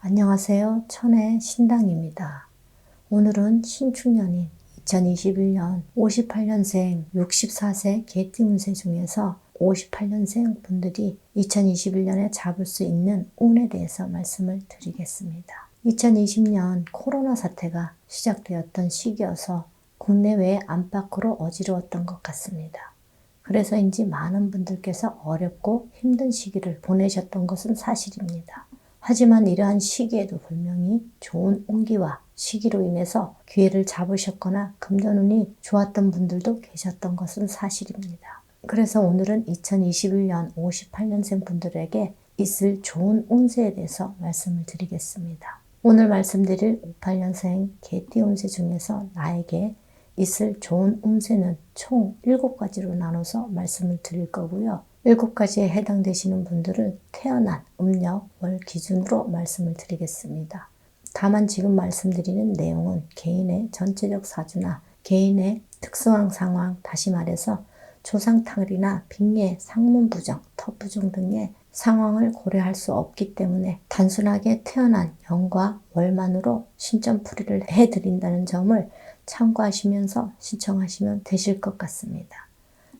안녕하세요. 천의 신당입니다. 오늘은 신축년인 2021년 58년생 64세 개띠운세 중에서 58년생 분들이 2021년에 잡을 수 있는 운에 대해서 말씀을 드리겠습니다. 2020년 코로나 사태가 시작되었던 시기여서 국내외 안팎으로 어지러웠던 것 같습니다. 그래서인지 많은 분들께서 어렵고 힘든 시기를 보내셨던 것은 사실입니다. 하지만 이러한 시기에도 분명히 좋은 운기와 시기로 인해서 기회를 잡으셨거나 금전운이 좋았던 분들도 계셨던 것은 사실입니다. 그래서 오늘은 2021년 58년생 분들에게 있을 좋은 운세에 대해서 말씀을 드리겠습니다. 오늘 말씀드릴 58년생 개띠 운세 중에서 나에게 있을 좋은 운세는 총 7가지로 나눠서 말씀을 드릴 거고요. 7가지에 해당되시는 분들은 태어난 음력 월 기준으로 말씀을 드리겠습니다. 다만 지금 말씀드리는 내용은 개인의 전체적 사주나 개인의 특수한 상황, 다시 말해서 조상탈이나 빙예, 상문부정, 터부정 등의 상황을 고려할 수 없기 때문에 단순하게 태어난 연과 월만으로 신점풀이를 해드린다는 점을 참고하시면서 신청하시면 되실 것 같습니다.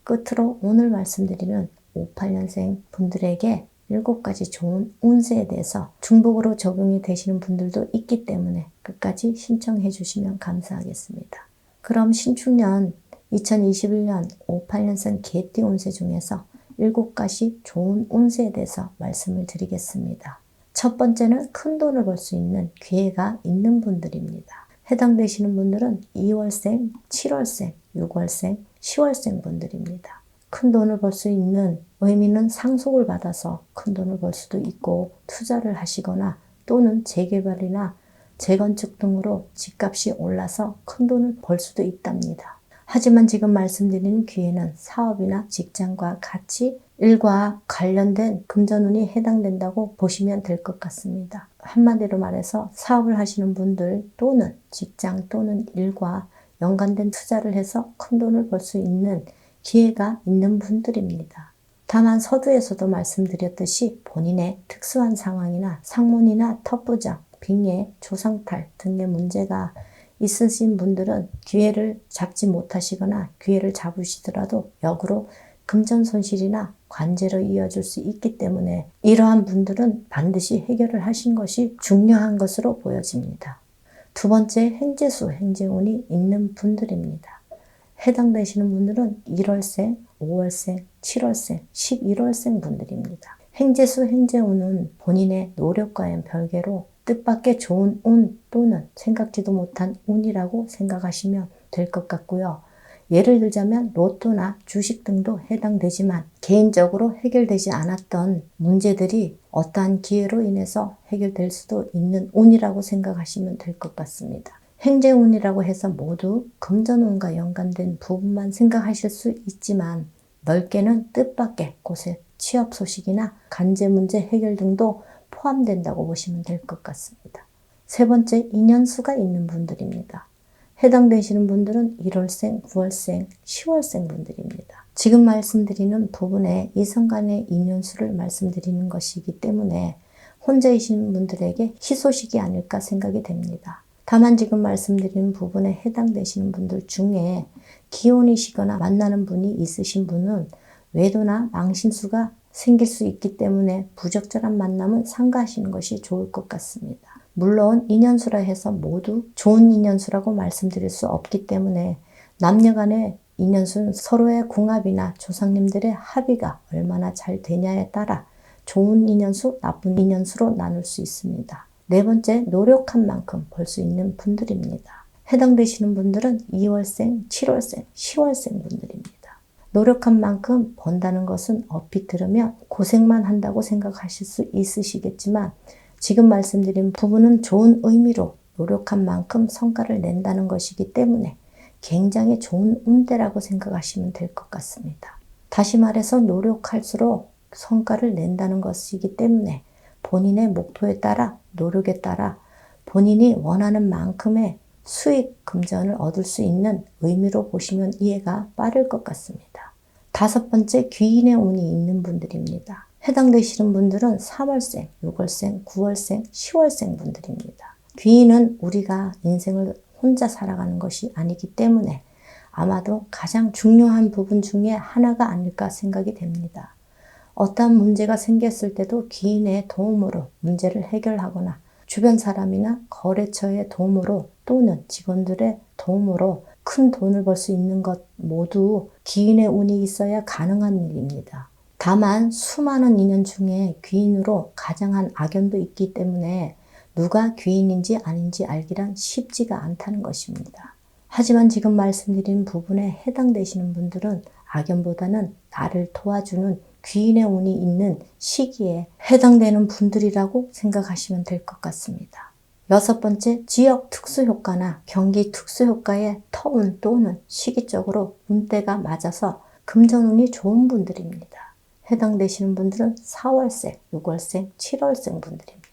끝으로 오늘 말씀드리는 58년생 분들에게 7가지 좋은 운세에 대해서 중복으로 적용이 되시는 분들도 있기 때문에 끝까지 신청해 주시면 감사하겠습니다. 그럼 신축년 2021년 58년생 개띠 운세 중에서 7가지 좋은 운세에 대해서 말씀을 드리겠습니다. 첫 번째는 큰 돈을 벌 수 있는 기회가 있는 분들입니다. 해당되시는 분들은 2월생, 7월생, 6월생, 10월생 분들입니다. 큰 돈을 벌 수 있는 의미는 상속을 받아서 큰 돈을 벌 수도 있고 투자를 하시거나 또는 재개발이나 재건축 등으로 집값이 올라서 큰 돈을 벌 수도 있답니다. 하지만 지금 말씀드리는 기회는 사업이나 직장과 같이 일과 관련된 금전운이 해당된다고 보시면 될 것 같습니다. 한마디로 말해서 사업을 하시는 분들 또는 직장 또는 일과 연관된 투자를 해서 큰 돈을 벌 수 있는 기회가 있는 분들입니다. 다만 서두에서도 말씀드렸듯이 본인의 특수한 상황이나 상문이나 텃부정, 빙예, 조상탈 등의 문제가 있으신 분들은 기회를 잡지 못하시거나 기회를 잡으시더라도 역으로 금전 손실이나 관제로 이어질 수 있기 때문에 이러한 분들은 반드시 해결을 하신 것이 중요한 것으로 보여집니다. 두 번째, 행재수, 행재운이 있는 분들입니다. 해당되시는 분들은 1월생, 5월생, 7월생, 11월생 분들입니다. 행재수, 행재운은 본인의 노력과는 별개로 뜻밖의 좋은 운 또는 생각지도 못한 운이라고 생각하시면 될 것 같고요. 예를 들자면 로또나 주식 등도 해당되지만 개인적으로 해결되지 않았던 문제들이 어떠한 기회로 인해서 해결될 수도 있는 운이라고 생각하시면 될 것 같습니다. 행재운이라고 해서 모두 금전운과 연관된 부분만 생각하실 수 있지만 넓게는 뜻밖의 곳의 취업 소식이나 간제 문제 해결 등도 포함된다고 보시면 될 것 같습니다. 세 번째, 인연수가 있는 분들입니다. 해당되시는 분들은 1월생, 9월생, 10월생 분들입니다. 지금 말씀드리는 부분에 이성 간의 인연수를 말씀드리는 것이기 때문에 혼자이신 분들에게 희소식이 아닐까 생각이 됩니다. 다만 지금 말씀드리는 부분에 해당되시는 분들 중에 기혼이시거나 만나는 분이 있으신 분은 외도나 망신수가 생길 수 있기 때문에 부적절한 만남은 삼가하시는 것이 좋을 것 같습니다. 물론 인연수라 해서 모두 좋은 인연수라고 말씀드릴 수 없기 때문에 남녀 간의 인연수는 서로의 궁합이나 조상님들의 합의가 얼마나 잘 되냐에 따라 좋은 인연수, 나쁜 인연수로 나눌 수 있습니다. 네 번째, 노력한 만큼 벌 수 있는 분들입니다. 해당되시는 분들은 2월생, 7월생, 10월생 분들입니다. 노력한 만큼 번다는 것은 얼핏 들으면 고생만 한다고 생각하실 수 있으시겠지만 지금 말씀드린 부분은 좋은 의미로 노력한 만큼 성과를 낸다는 것이기 때문에 굉장히 좋은 운대라고 생각하시면 될 것 같습니다. 다시 말해서 노력할수록 성과를 낸다는 것이기 때문에 본인의 목표에 따라 노력에 따라 본인이 원하는 만큼의 수익 금전을 얻을 수 있는 의미로 보시면 이해가 빠를 것 같습니다. 5번째, 귀인의 운이 있는 분들입니다. 해당되시는 분들은 3월생, 6월생, 9월생, 10월생 분들입니다. 귀인은 우리가 인생을 혼자 살아가는 것이 아니기 때문에 아마도 가장 중요한 부분 중에 하나가 아닐까 생각이 됩니다. 어떠한 문제가 생겼을 때도 귀인의 도움으로 문제를 해결하거나 주변 사람이나 거래처의 도움으로 또는 직원들의 도움으로 큰 돈을 벌 수 있는 것 모두 귀인의 운이 있어야 가능한 일입니다. 다만 수많은 인연 중에 귀인으로 가장한 악연도 있기 때문에 누가 귀인인지 아닌지 알기란 쉽지가 않다는 것입니다. 하지만 지금 말씀드린 부분에 해당되시는 분들은 악연보다는 나를 도와주는 귀인의 운이 있는 시기에 해당되는 분들이라고 생각하시면 될 것 같습니다. 6번째, 지역 특수효과나 경기 특수효과의 터운 또는 시기적으로 운때가 맞아서 금전운이 좋은 분들입니다. 해당되시는 분들은 4월생, 6월생, 7월생 분들입니다.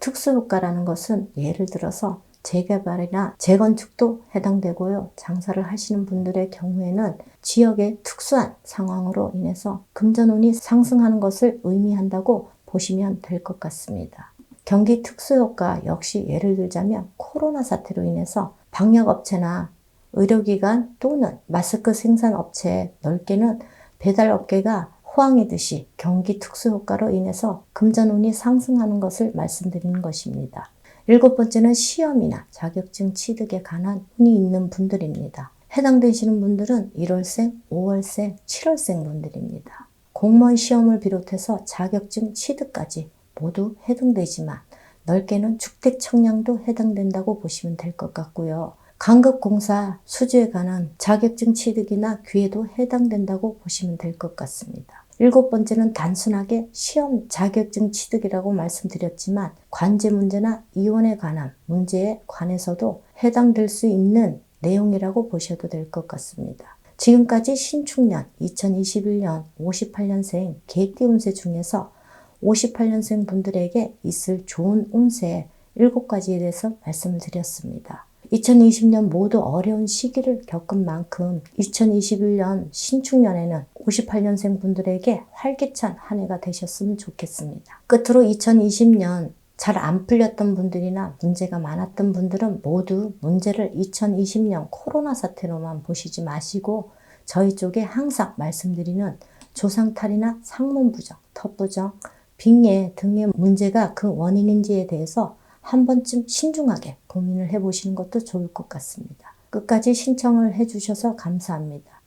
특수효과라는 것은 예를 들어서 재개발이나 재건축도 해당되고요. 장사를 하시는 분들의 경우에는 지역의 특수한 상황으로 인해서 금전운이 상승하는 것을 의미한다고 보시면 될 것 같습니다. 경기 특수효과 역시 예를 들자면 코로나 사태로 인해서 방역업체나 의료기관 또는 마스크 생산업체, 넓게는 배달업계가 호황이듯이 경기 특수효과로 인해서 금전운이 상승하는 것을 말씀드리는 것입니다. 7번째는 시험이나 자격증 취득에 관한 운이 있는 분들입니다. 해당되시는 분들은 1월생, 5월생, 7월생 분들입니다. 공무원 시험을 비롯해서 자격증 취득까지 모두 해당되지만 넓게는 주택 청량도 해당된다고 보시면 될 것 같고요. 강급공사 수주에 관한 자격증 취득이나 기회도 해당된다고 보시면 될 것 같습니다. 7번째는 단순하게 시험 자격증 취득이라고 말씀드렸지만 관제 문제나 이혼에 관한 문제에 관해서도 해당될 수 있는 내용이라고 보셔도 될 것 같습니다. 지금까지 신축년 2021년 58년생 개띠 운세 중에서 58년생 분들에게 있을 좋은 운세 7가지에 대해서 말씀을 드렸습니다. 2020년 모두 어려운 시기를 겪은 만큼 2021년 신축년에는 58년생 분들에게 활기찬 한 해가 되셨으면 좋겠습니다. 끝으로 2020년 잘 안 풀렸던 분들이나 문제가 많았던 분들은 모두 문제를 2020년 코로나 사태로만 보시지 마시고 저희 쪽에 항상 말씀드리는 조상탈이나 상문부정, 터부정, 빙예 등의 문제가 그 원인인지에 대해서 한 번쯤 신중하게 고민을 해보시는 것도 좋을 것 같습니다. 끝까지 신청을 해주셔서 감사합니다.